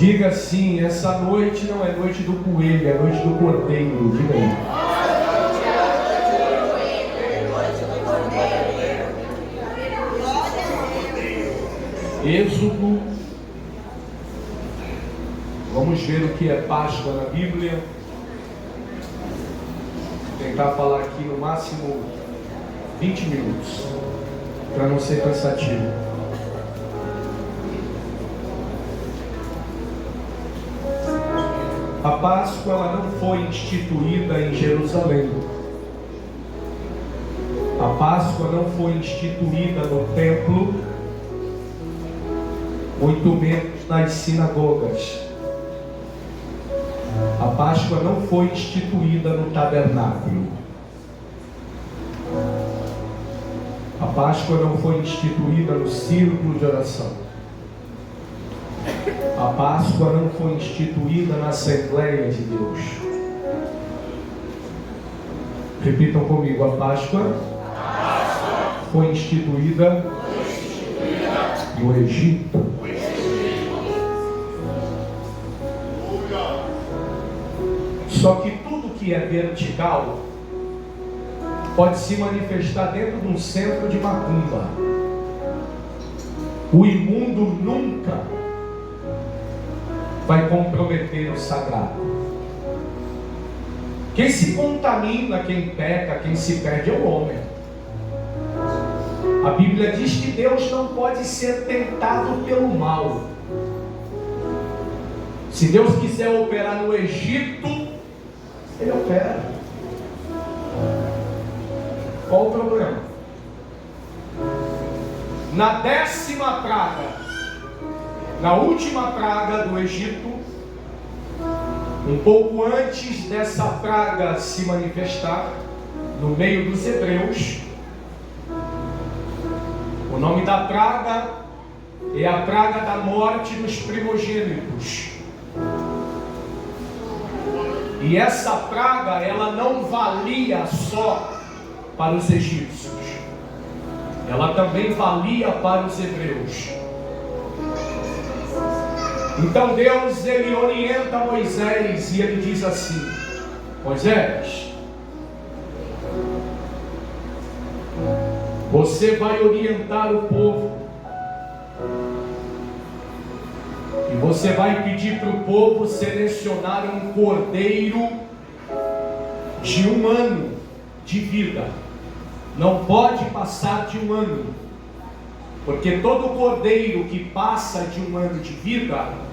Diga assim: essa noite não é noite do coelho, é noite do cordeiro. Diga aí. Êxodo. Vamos ver o que é Páscoa na Bíblia. Vou tentar falar aqui no máximo 20 minutos, para não ser cansativo. A Páscoa ela não foi instituída em Jerusalém. A Páscoa não foi instituída no templo, muito menos nas sinagogas. A Páscoa não foi instituída no tabernáculo. A Páscoa não foi instituída no círculo de oração. A Páscoa não foi instituída na Assembleia de Deus. Repitam comigo: a Páscoa foi instituída no Egito. Só que tudo que é vertical pode se manifestar dentro de um centro de macumba. O imundo nunca vai comprometer o sagrado. Quem se contamina, quem peca, quem se perde é o homem. A Bíblia diz que Deus não pode ser tentado pelo mal. Se Deus quiser operar no Egito, Ele opera. Qual o problema? Na 10ª praga, na última praga do Egito, um pouco antes dessa praga se manifestar no meio dos hebreus, o nome da praga é a praga da morte dos primogênitos. E essa praga, ela não valia só para os egípcios, ela também valia para os hebreus. Então Deus, ele orienta Moisés e ele diz assim: Moisés, você vai orientar o povo e você vai pedir para o povo selecionar um cordeiro de 1 ano de vida. Não pode passar de 1 ano, porque todo cordeiro que passa de 1 ano de vida,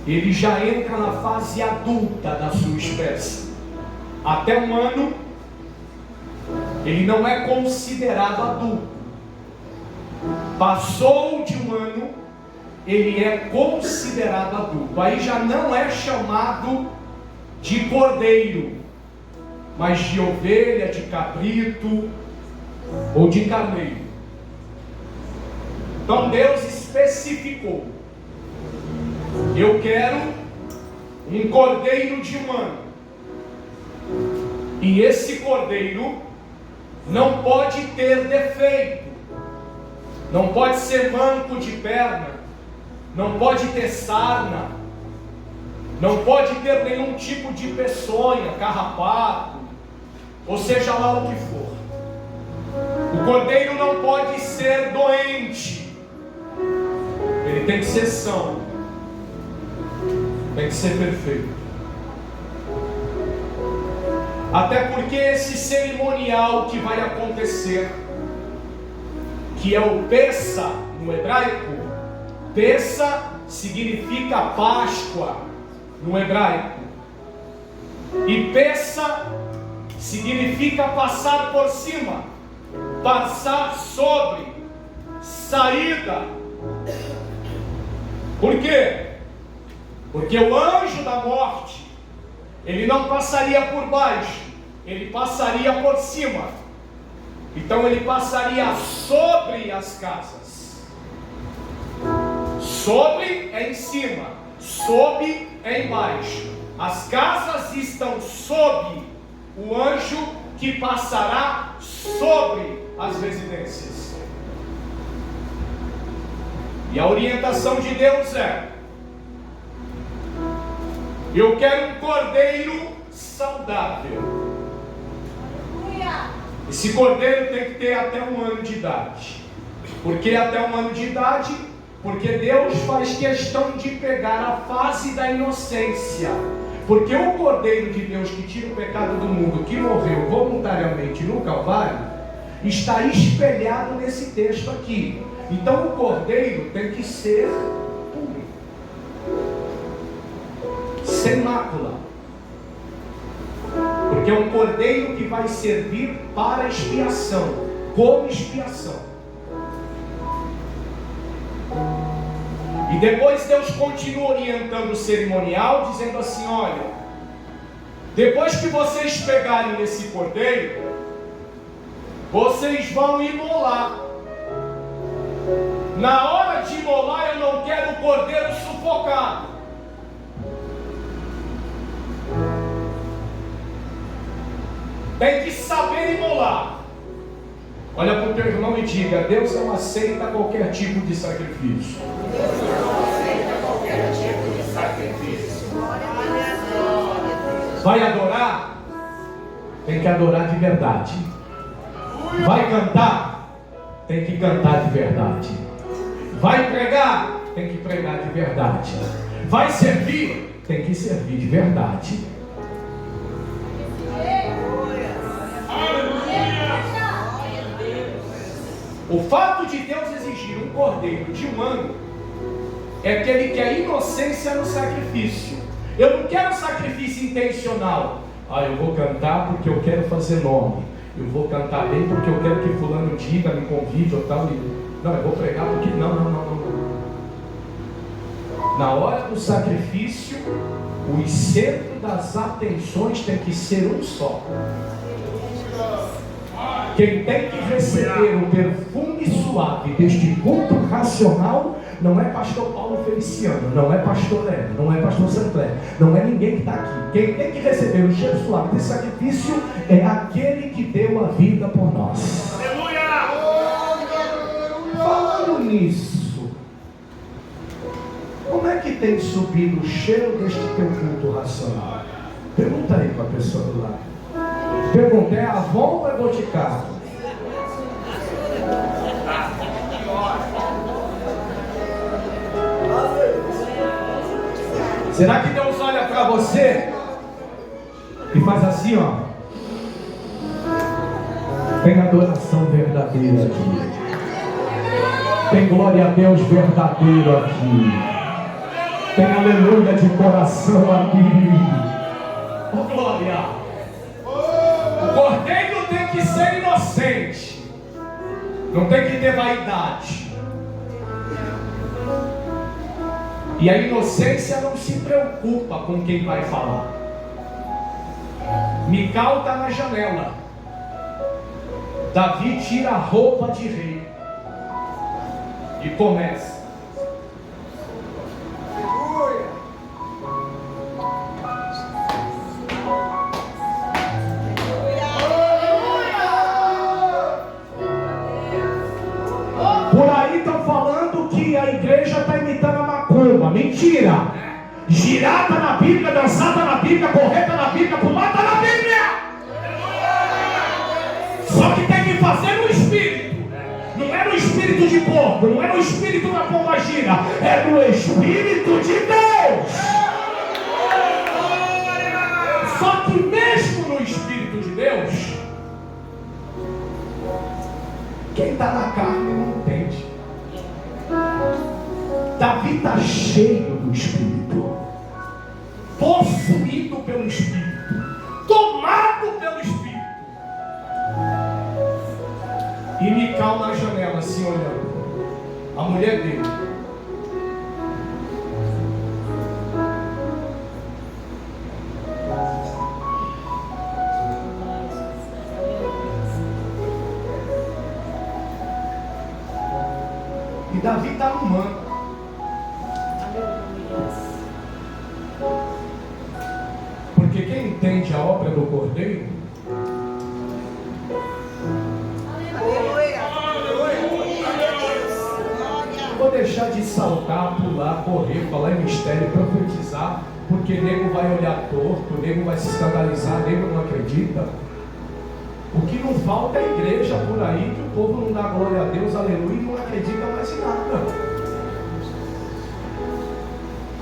ele já entra na fase adulta da sua espécie. Até 1 ano, ele não é considerado adulto. Passou de 1 ano, ele é considerado adulto. Aí já não é chamado de cordeiro, mas de ovelha, de cabrito ou de carneiro. Então Deus especificou: eu quero um cordeiro de 1 ano. E esse cordeiro não pode ter defeito, não pode ser manco de perna, não pode ter sarna, não pode ter nenhum tipo de peçonha, carrapato, ou seja lá o que for. O cordeiro não pode ser doente, ele tem que ser são, tem que ser perfeito. Até porque esse cerimonial que vai acontecer, que é o Pessa no hebraico, Pessa significa Páscoa no hebraico, e Pessa significa passar por cima, passar sobre, saída. Por quê? Porque o anjo da morte, ele não passaria por baixo, ele passaria por cima. Então ele passaria sobre as casas. Sobre é em cima, sob é embaixo. As casas estão sob o anjo que passará sobre as residências. E a orientação de Deus é: Eu quero um cordeiro saudável. Esse cordeiro tem que ter até 1 ano de idade. Por que até 1 ano de idade? Porque Deus faz questão de pegar a fase da inocência. Porque o cordeiro de Deus que tira o pecado do mundo, que morreu voluntariamente no Calvário, está espelhado nesse texto aqui. Então o cordeiro tem que ser puro, sem mácula, porque é um cordeiro que vai servir para expiação, como expiação. E depois Deus continua orientando o cerimonial, dizendo assim: olha, depois que vocês pegarem esse cordeiro, vocês vão imolar. Na hora de imolar, eu não quero o cordeiro sufocado. Tem que saber imolar. Olha para o teu irmão e diga: Deus não aceita qualquer tipo de sacrifício. Deus não aceita qualquer tipo de sacrifício. Vai adorar? Tem que adorar de verdade. Vai cantar? Tem que cantar de verdade. Vai pregar? Tem que pregar de verdade. Vai servir? Tem que servir de verdade. O fato de Deus exigir um cordeiro de 1 ano é que Ele quer inocência no sacrifício. Eu não quero sacrifício intencional. Eu vou cantar porque eu quero fazer nome. Eu vou cantar bem porque eu quero que fulano diga, me convide ou tal. Não, eu vou pregar porque não. Na hora do sacrifício, o centro das atenções tem que ser um só. Quem tem que receber o perfume suave deste culto racional não é pastor Paulo Feliciano, não é pastor Hélio, não é pastor Santlé, não é ninguém que está aqui. Quem tem que receber o cheiro suave desse sacrifício é aquele que deu a vida por nós. Falando nisso, como é que tem subido o cheiro deste teu culto racional? Pergunta aí para a pessoa do lado. Pergunta: é Avon ou é Boticário? Será que Deus olha para você e faz assim, ó? Tem adoração verdadeira aqui. Tem glória a Deus verdadeiro aqui. Tem aleluia de coração aqui. Oh, glória! O cordeiro tem que ser inocente, não tem que ter vaidade. E a inocência não se preocupa com quem vai falar. Mical está na janela. Davi tira a roupa de rei e começa. Por aí estão falando que a igreja está imitando a macumba. Mentira! Girar está na Bíblia, dançar está na Bíblia, correr está na Bíblia, pular está na Bíblia. Só que tem que fazer no espírito. Não é no espírito de porco, não é no espírito da pombagira, é no Espírito de Deus. Só que mesmo no Espírito de Deus, quem está na carne não entende. Davi está cheio do Espírito, possuído pelo Espírito, tomado pelo Espírito. E Mical na janela, assim olhando, a mulher dele. E Davi está no manto. Porque quem entende a obra do Cordeiro, vou deixar de saltar, pular, correr, falar em mistério, profetizar, porque nego vai olhar torto, nego vai se escandalizar, nego não acredita. O que não falta é igreja por aí, que o povo não dá glória a Deus, aleluia, e não acredita mais em nada.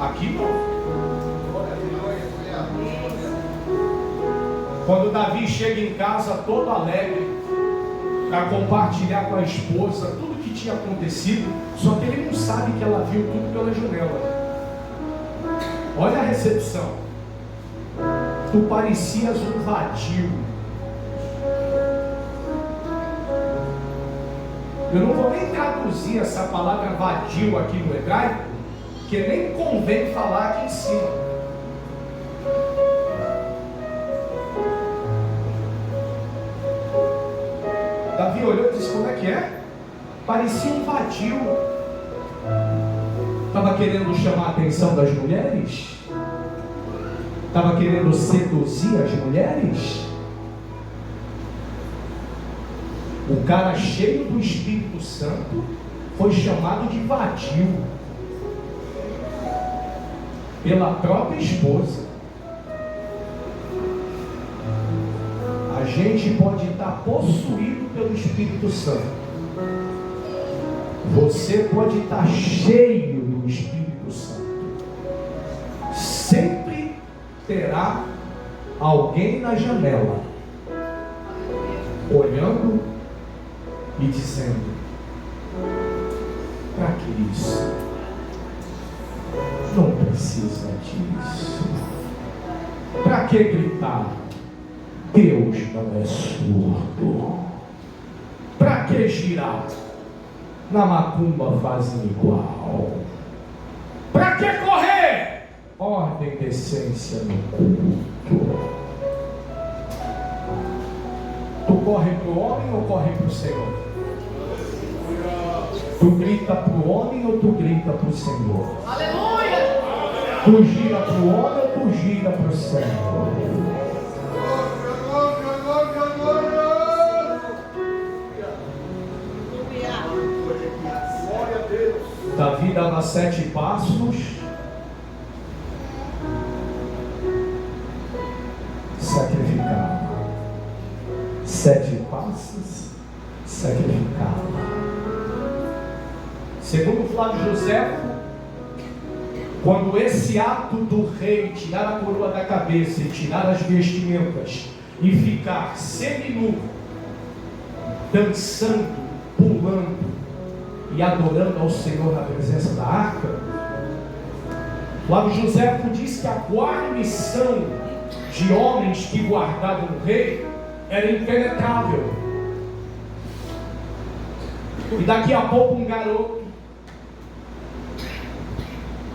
Aqui não. Quando Davi chega em casa todo alegre, para compartilhar com a esposa tudo que tinha acontecido, só que ele não sabe que ela viu tudo pela janela. Olha a recepção. Tu parecias um vadio. Eu não vou nem traduzir essa palavra vadio aqui no hebraico, que nem convém falar aqui em cima. Davi olhou e disse: como é que é? Parecia um vadio. Estava querendo chamar a atenção das mulheres? Estava querendo seduzir as mulheres? O cara cheio do Espírito Santo foi chamado de vadio pela própria esposa. A gente pode estar possuído pelo Espírito Santo. Você pode estar cheio do Espírito Santo. Sempre terá alguém na janela olhando e dizendo: para que isso? Não precisa disso. Para que gritar? Deus não é surdo. Para que girar? Na macumba fazem igual. Para que correr? Ordem e decência no culto. Tu corre para o homem ou corre para o Senhor? Tu grita para o homem ou tu grita para o Senhor? Aleluia! Tu gira para o homem ou tu gira para o Senhor? Davi dava 7 passos, sacrificava. 7 passos, sacrificava. Segundo Flávio José, quando esse ato do rei tirar a coroa da cabeça e tirar as vestimentas e ficar seminu, dançando, pulando e adorando ao Senhor na presença da arca, Flávio José diz que a guarnição de homens que guardavam o rei era impenetrável. E daqui a pouco um garoto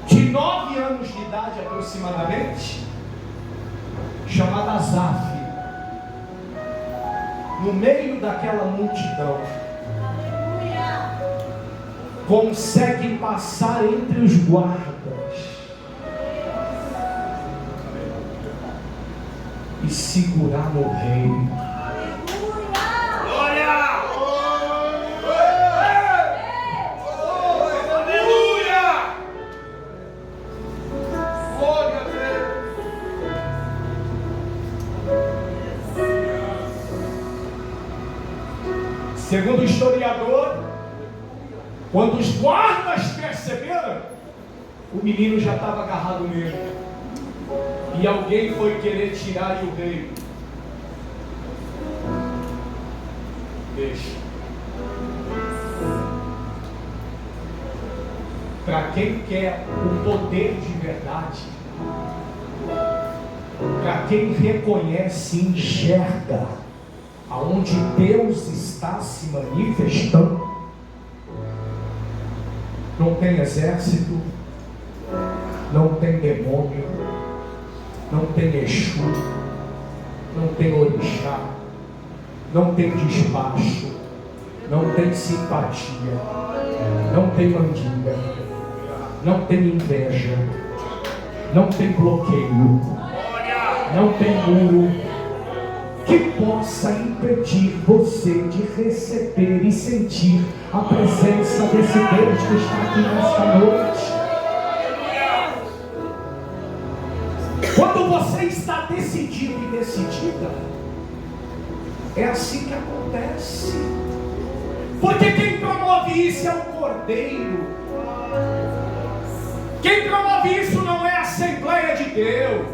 de 9 anos de idade aproximadamente, chamado Asaf, no meio daquela multidão, consegue passar entre os guardas e segurar no rei. Segundo o historiador, quando os guardas perceberam, o menino já estava agarrado nele. E alguém foi querer tirar o rei. Deixa. Para quem quer o poder de verdade, para quem reconhece e enxerga aonde Deus está se manifestando, não tem exército, não tem demônio, não tem Exu, não tem orixá, não tem despacho, não tem simpatia, não tem mandinga, não tem inveja, não tem bloqueio, não tem muro, que possa impedir você de receber e sentir a presença desse Deus que está aqui nesta noite. Quando você está decidido e decidida, é assim que acontece. Porque quem promove isso é o Cordeiro. Quem promove isso não é a Assembleia de Deus,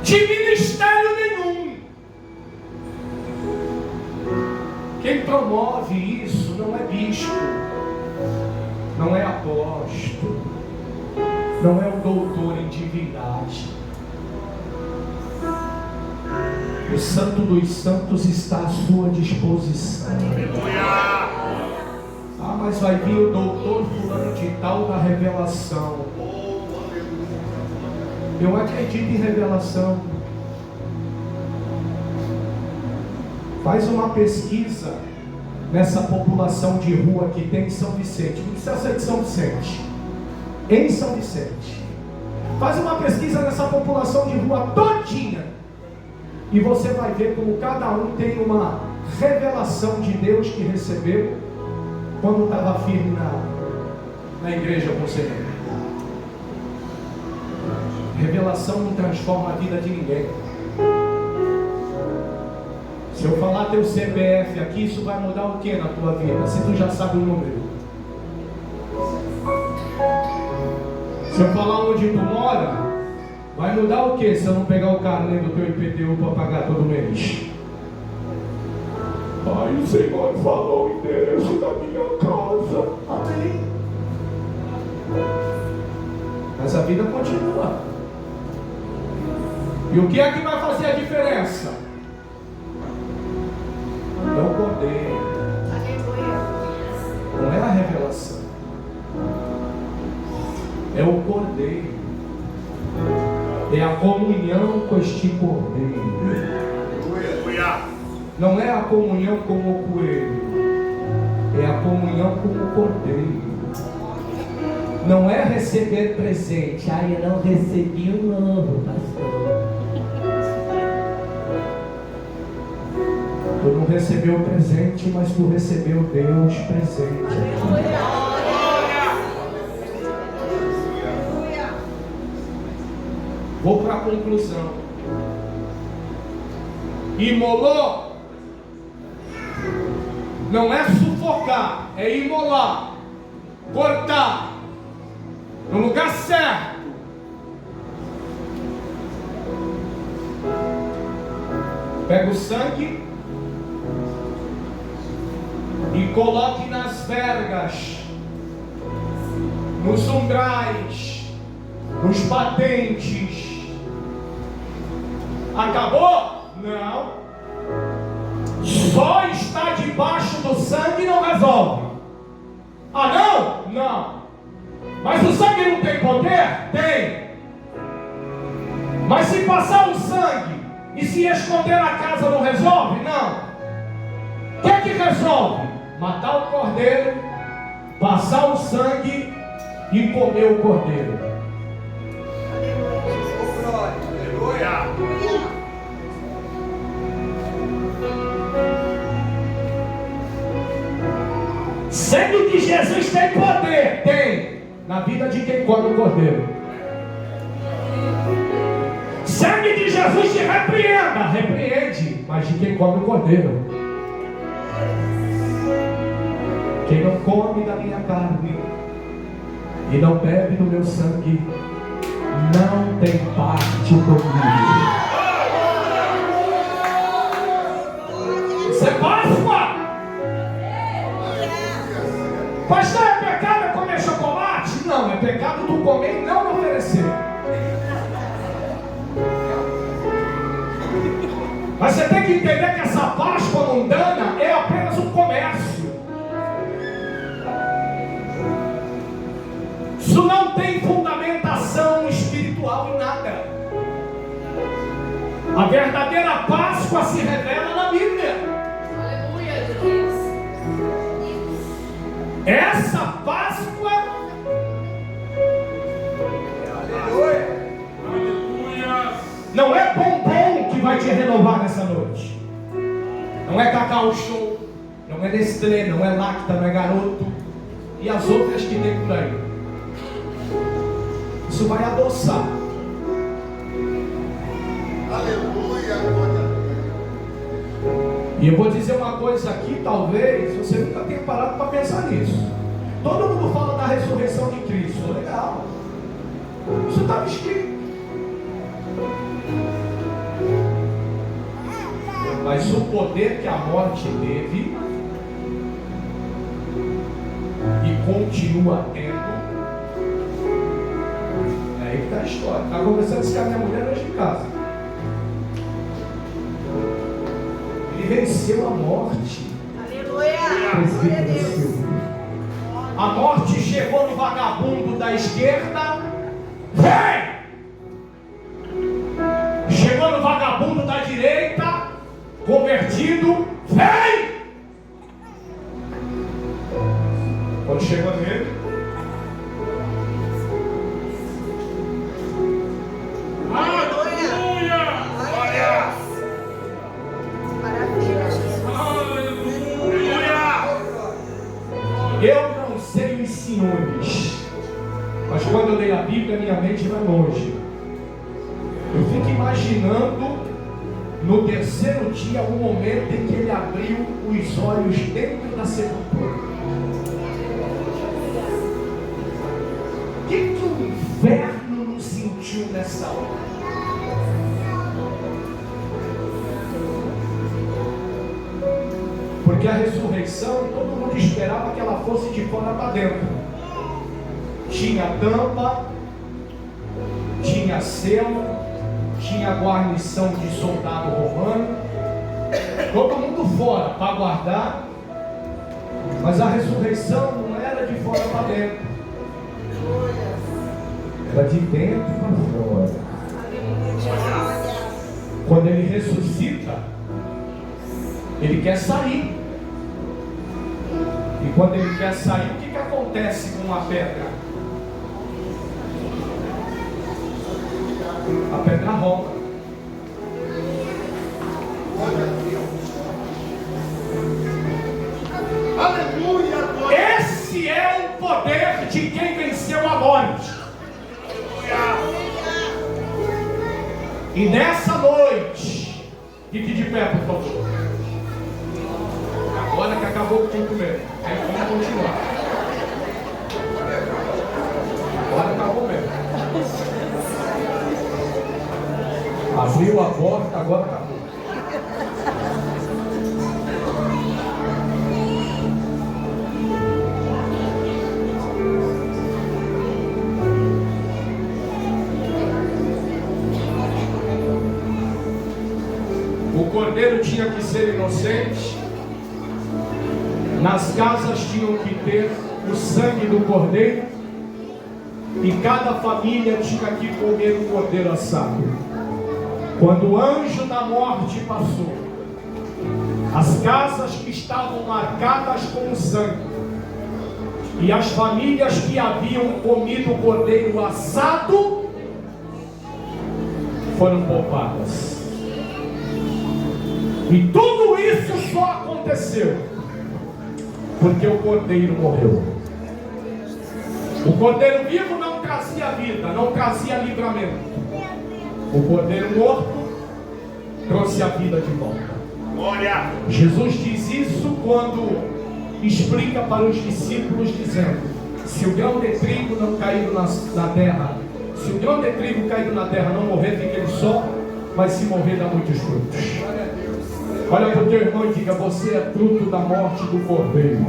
de ministério nenhum. Quem promove isso não é bispo, não é apóstolo, não é um doutor em divindade. O Santo dos Santos está à sua disposição. Ah, mas vai vir o doutor fulano de tal da revelação. Eu acredito em revelação. Faz uma pesquisa nessa população de rua que tem em São Vicente. Não precisa ser de São Vicente. Em São Vicente. Faz uma pesquisa nessa população de rua todinha. E você vai ver como cada um tem uma revelação de Deus que recebeu quando estava firme na igreja com o Senhor. Revelação não transforma a vida de ninguém. Se eu falar teu CPF aqui, isso vai mudar o que na tua vida? Se tu já sabe o número. Se eu falar onde tu mora, vai mudar o que se eu não pegar o carnê do teu IPTU para pagar todo mês? Pai, o Senhor falou o endereço da minha casa. Amém. Mas a vida continua. E o que é que vai fazer a diferença? É o Cordeiro. Não é a revelação. É o Cordeiro. É a comunhão com este Cordeiro. Não é a comunhão com o coelho. É a comunhão com o Cordeiro. Não é receber presente. Ai, eu não recebi o novo, pastor. Tu não recebeu presente, mas tu recebeu Deus presente. Vou para a conclusão. Imolou não é sufocar, é imolar, cortar no lugar certo. Pega o sangue e coloque nas vergas, nos umbrais, nos batentes. Acabou? Não. Só estar debaixo do sangue não resolve. Ah, não? Não. Mas o sangue não tem poder? Tem. Mas se passar o sangue e se esconder na casa não resolve? Não. O que é que resolve? Matar o cordeiro, passar o sangue e comer o cordeiro. Aleluia. Sangue de Jesus tem poder? Tem. Na vida de quem come o cordeiro. Sangue de Jesus te repreenda? Repreende. Mas de quem come o cordeiro. Quem não come da minha carne e não bebe do meu sangue, não tem parte comigo. Isso é Páscoa. Pastor, é pecado comer chocolate? Não, é pecado tu comer e não me oferecer. Mas você tem que entender que essa Páscoa mundana é apenas um comércio. Isso não tem fundamentação espiritual em nada. A verdadeira Páscoa se revela na Bíblia. Aleluia, Jesus. Essa Páscoa, aleluia, não é bombom. te renovar nessa noite. Não é Cacau Show, não é Nestlé, não é Lacta, não é Garoto e as outras que tem por aí. Isso vai adoçar. Aleluia. E eu vou dizer uma coisa aqui, talvez você nunca tenha parado para pensar nisso. Todo mundo fala da ressurreição de Cristo, legal. Isso estava escrito. Mas o poder que a morte teve e continua tendo, é aí que está a história. Está conversando isso com a minha mulher hoje em casa. Ele venceu a morte. Aleluia! Glória a Deus! A morte chegou no vagabundo da esquerda. Vem! Chegou no vagabundo da direita, convertido. Vem! Quando chegou nele, Aleluia! Glória! Maravilha, Jesus! eu não sei os senhores, mas quando eu leio a Bíblia, minha mente vai longe. Eu fico imaginando no terceiro dia o momento em que ele abriu os olhos dentro da sepultura. O que o inferno não sentiu nessa hora? Porque a ressurreição, todo mundo esperava que ela fosse de fora para dentro. Tinha tampa, tinha selo, tinha guarnição de soldado romano, todo mundo fora para guardar. Mas a ressurreição não era de fora para dentro, era de dentro para fora. Quando ele ressuscita, ele quer sair. E quando ele quer sair, o que acontece com a pedra? A pedra rola. Aleluia. Esse é o poder de quem venceu a morte. E nessa noite, fique de pé, por favor. Agora que acabou o culto mesmo, aí vamos continuar. Agora acabou mesmo. Abriu a porta, agora acabou. O cordeiro tinha que ser inocente. Nas casas tinham que ter o sangue do cordeiro. E cada família tinha que comer o cordeiro assado. Quando o anjo da morte passou, as casas que estavam marcadas com o sangue e as famílias que haviam comido o cordeiro assado foram poupadas. E tudo isso só aconteceu porque o cordeiro morreu. O cordeiro vivo não trazia vida, não trazia livramento. O cordeiro morto trouxe a vida de volta. Glória. Jesus diz isso quando explica para os discípulos, dizendo: se o grão de trigo não caído na terra, se o grão de trigo caído na terra não morrer, fica ele só, mas se morrer dá muitos frutos. Olha para o teu irmão e diga: você é fruto da morte do cordeiro.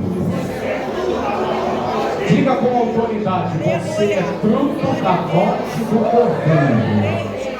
Diga com autoridade: você é fruto da morte do cordeiro.